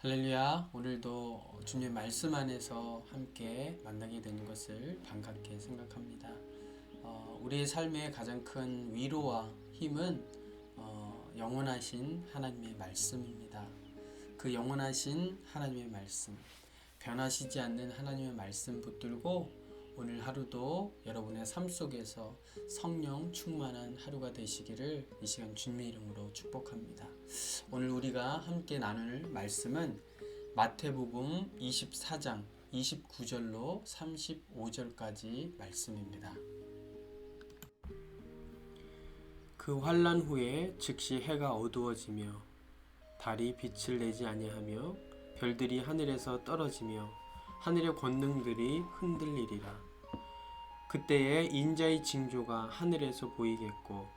할렐루야. 오늘도 주님의 말씀 안에서 함께 만나게 되는 것을 반갑게 생각합니다. 우리의 삶의 가장 큰 위로와 힘은 영원하신 하나님의 말씀입니다. 그 영원하신 하나님의 말씀, 변하시지 않는 하나님의 말씀 붙들고 오늘 하루도 여러분의 삶 속에서 성령 충만한 하루가 되시기를 이 시간 주님의 이름으로 축복합니다. 오늘 우리가 함께 나눌 말씀은 마태복음 24장 29절로 35절까지 말씀입니다. 그 환난 후에 즉시 해가 어두워지며 달이 빛을 내지 아니하며 별들이 하늘에서 떨어지며 하늘의 권능들이 흔들리리라. 그때에 인자의 징조가 하늘에서 보이겠고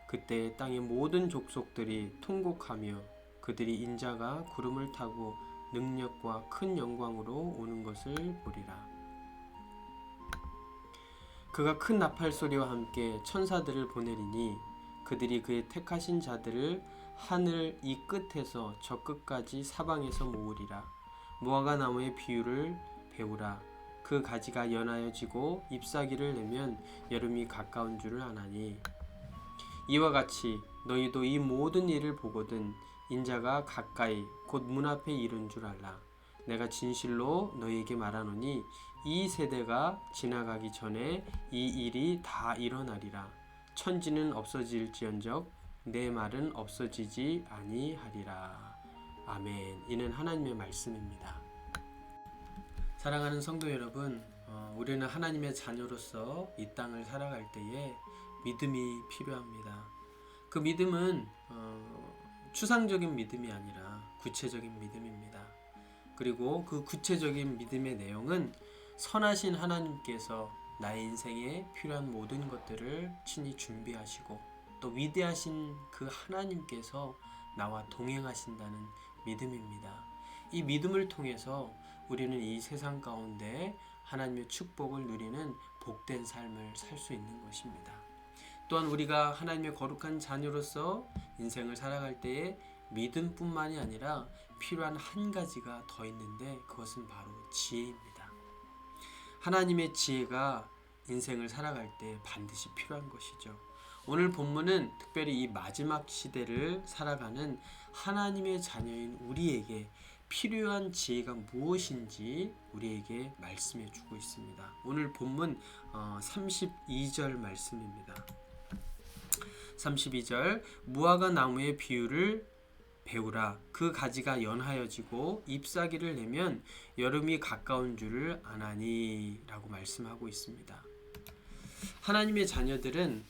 그때에 땅의 모든 족속들이 통곡하며 그들이 인자가 구름을 타고 능력과 큰 영광으로 오는 것을 보리라. 그가 큰 나팔 소리와 함께 천사들을 보내리니 그들이 그의 택하신 자들을 하늘 이 끝에서 저 끝까지 사방에서 모으리라. 무화과 나무의 비유를 배우라. 그 가지가 연하여지고 잎사귀를 내면 여름이 가까운 줄을 아나니 이와 같이 너희도 이 모든 일을 보거든 인자가 가까이 곧 문 앞에 이른 줄 알라. 내가 진실로 너희에게 말하노니 이 세대가 지나가기 전에 이 일이 다 일어나리라. 천지는 없어질지언정 내 말은 없어지지 아니하리라. 아멘. 이는 하나님의 말씀입니다. 사랑하는 성도 여러분, 우리는 하나님의 자녀로서 이 땅을 살아갈 때에 믿음이 필요합니다. 그 믿음은 추상적인 믿음이 아니라 구체적인 믿음입니다. 그리고 그 구체적인 믿음의 내용은 선하신 하나님께서 나의 인생에 필요한 모든 것들을 친히 준비하시고 또 위대하신 그 하나님께서 나와 동행하신다는 믿음입니다. 이 믿음을 통해서 우리는 이 세상 가운데 하나님의 축복을 누리는 복된 삶을 살 수 있는 것입니다. 또한 우리가 하나님의 거룩한 자녀로서 인생을 살아갈 때에 믿음뿐만이 아니라 필요한 한 가지가 더 있는데 그것은 바로 지혜입니다. 하나님의 지혜가 인생을 살아갈 때 반드시 필요한 것이죠. 오늘 본문은 특별히 이 마지막 시대를 살아가는 하나님의 자녀인 우리에게 필요한 지혜가 무엇인지 우리에게 말씀해 주고 있습니다. 오늘 본문 32절 말씀입니다. 32절 무화과 나무의 비유를 배우라. 그 가지가 연하여지고 잎사귀를 내면 여름이 가까운 줄을 아나니 라고 말씀하고 있습니다. 하나님의 자녀들은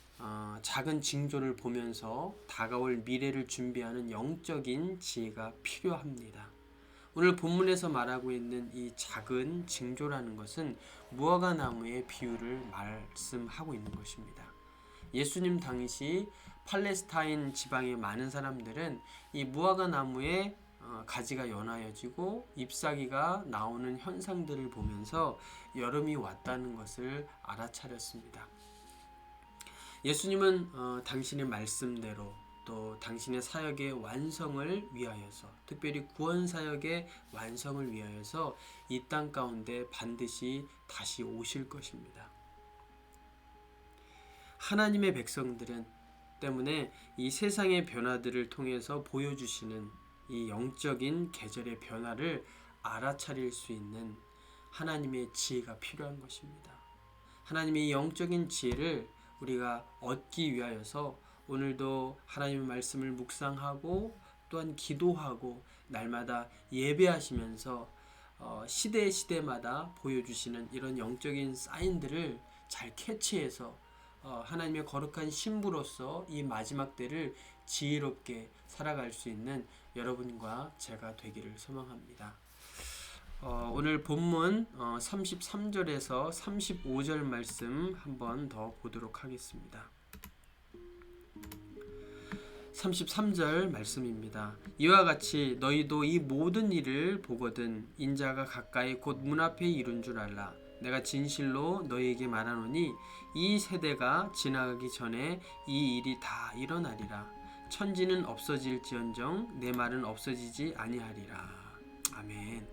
작은 징조를 보면서 다가올 미래를 준비하는 영적인 지혜가 필요합니다. 오늘 본문에서 말하고 있는 이 작은 징조라는 것은 무화과 나무의 비유를 말씀하고 있는 것입니다. 예수님 당시 팔레스타인 지방의 많은 사람들은 이 무화과 나무의 가지가 연하여지고 잎사귀가 나오는 현상들을 보면서 여름이 왔다는 것을 알아차렸습니다. 예수님은 당신의 말씀대로 또 당신의 사역의 완성을 위하여서 특별히 구원 사역의 완성을 위하여서 이 땅 가운데 반드시 다시 오실 것입니다. 하나님의 백성들은 때문에 이 세상의 변화들을 통해서 보여주시는 이 영적인 계절의 변화를 알아차릴 수 있는 하나님의 지혜가 필요한 것입니다. 하나님의 이 영적인 지혜를 우리가 얻기 위하여서 오늘도 하나님의 말씀을 묵상하고 또한 기도하고 날마다 예배하시면서 시대마다 보여주시는 이런 영적인 사인들을 잘 캐치해서 하나님의 거룩한 신부로서 이 마지막 때를 지혜롭게 살아갈 수 있는 여러분과 제가 되기를 소망합니다. 오늘 본문 33절에서 35절 말씀 한번 더 보도록 하겠습니다. 33절 말씀입니다. 이와 같이 너희도 이 모든 일을 보거든 인자가 가까이 곧 문 앞에 이른 줄 알라. 내가 진실로 너희에게 말하노니 이 세대가 지나가기 전에 이 일이 다 일어나리라. 천지는 없어질지언정 내 말은 없어지지 아니하리라. 아멘.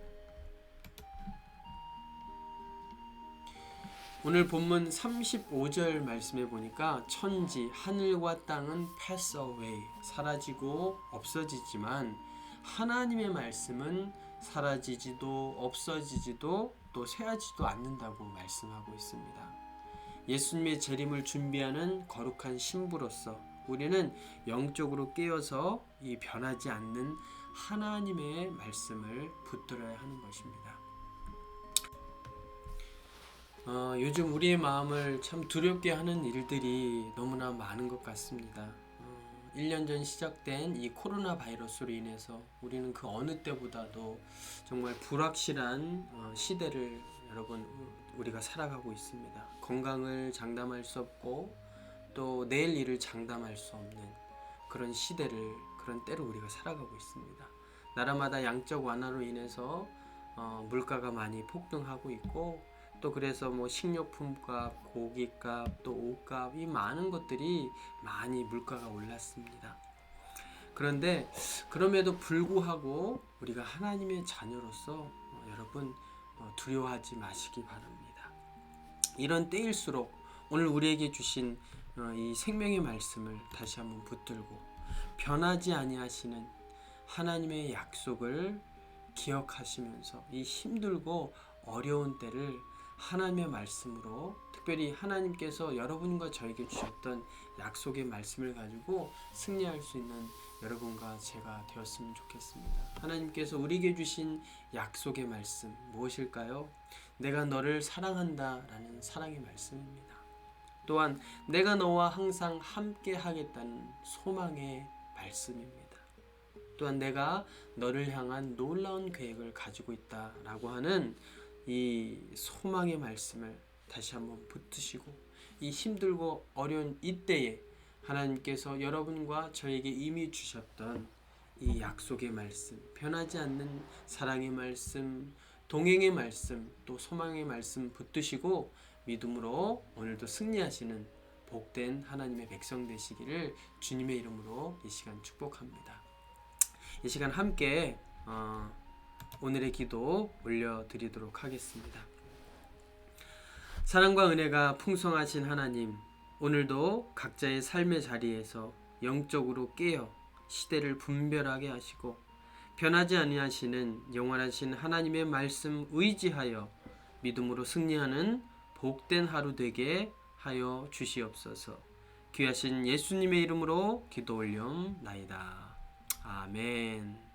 오늘 본문 35절 말씀에 보니까 천지, 하늘과 땅은 pass away, 사라지고 없어지지만 하나님의 말씀은 사라지지도 없어지지도 또 쇠하지도 않는다고 말씀하고 있습니다. 예수님의 재림을 준비하는 거룩한 신부로서 우리는 영적으로 깨어서 이 변하지 않는 하나님의 말씀을 붙들어야 하는 것입니다. 요즘 우리의 마음을 참 두렵게 하는 일들이 너무나 많은 것 같습니다. 1년 전 시작된 이 코로나 바이러스로 인해서 우리는 그 어느 때보다도 정말 불확실한 시대를 여러분 우리가 살아가고 있습니다. 건강을 장담할 수 없고 또 내일 일을 장담할 수 없는 그런 시대를, 그런 때를 우리가 살아가고 있습니다. 나라마다 양적 완화로 인해서 물가가 많이 폭등하고 있고 또 그래서 뭐 식료품값, 고기값, 또 옷값, 이 많은 것들이 많이 물가가 올랐습니다. 그런데 그럼에도 불구하고 우리가 하나님의 자녀로서 여러분 두려워하지 마시기 바랍니다. 이런 때일수록 오늘 우리에게 주신 이 생명의 말씀을 다시 한번 붙들고 변하지 아니하시는 하나님의 약속을 기억하시면서 이 힘들고 어려운 때를 하나님의 말씀으로, 특별히 하나님께서 여러분과 저에게 주셨던 약속의 말씀을 가지고 승리할 수 있는 여러분과 제가 되었으면 좋겠습니다. 하나님께서 우리에게 주신 약속의 말씀 무엇일까요? 내가 너를 사랑한다 라는 사랑의 말씀입니다. 또한 내가 너와 항상 함께 하겠다는 소망의 말씀입니다. 또한 내가 너를 향한 놀라운 계획을 가지고 있다 라고 하는 이 소망의 말씀을 다시 한번 붙드시고 이 힘들고 어려운 이때에 하나님께서 여러분과 저에게 이미 주셨던 이 약속의 말씀, 변하지 않는 사랑의 말씀, 동행의 말씀, 또 소망의 말씀 붙드시고 믿음으로 오늘도 승리하시는 복된 하나님의 백성 되시기를 주님의 이름으로 이 시간 축복합니다. 이 시간 함께 오늘의 기도 올려드리도록 하겠습니다. 사랑과 은혜가 풍성하신 하나님, 오늘도 각자의 삶의 자리에서 영적으로 깨어 시대를 분별하게 하시고 변하지 아니하시는 영원하신 하나님의 말씀 의지하여 믿음으로 승리하는 복된 하루 되게 하여 주시옵소서. 귀하신 예수님의 이름으로 기도 올려옵나이다. 아멘.